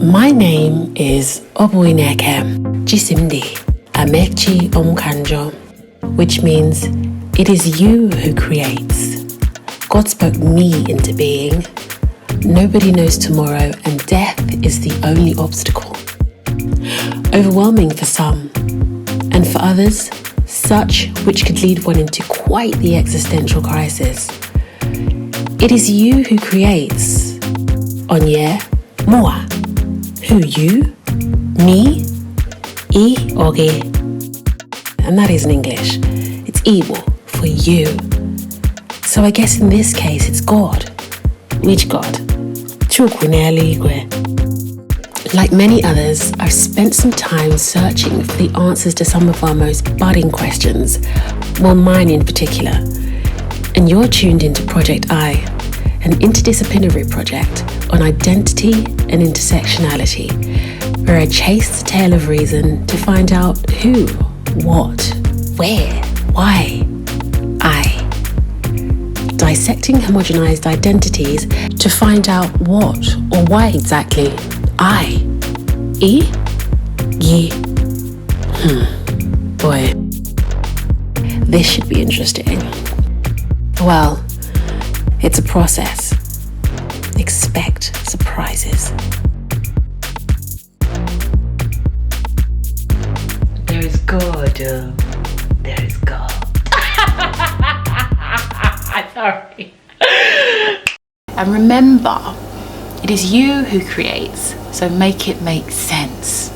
My name is Obuineke Jisimdi Amechi Omkanjo, which means it is you who creates. God spoke me into being. Nobody knows tomorrow, and death is the only obstacle. Overwhelming for some, and for others, such which could lead one into quite the existential crisis. It is you who creates. Onye, moi. Who, you? Me? I, oge. And that is in English. It's Igbo for you. So I guess in this case it's God. Which God? Chukwu n'eluigwe. Like many others, I've spent some time searching for the answers to some of our most budding questions, well, mine in particular. And you're tuned into PROJECTI, an interdisciplinary project on identity and intersectionality, where I chase the tail of reason to find out who, what, where, why, I. Dissecting homogenized identities to find out what or why exactly I. E? Ye. Boy. This should be interesting. Well, it's a process. Expect surprises. There is God. There is God. Sorry. And remember, it is you who creates, so make it make sense.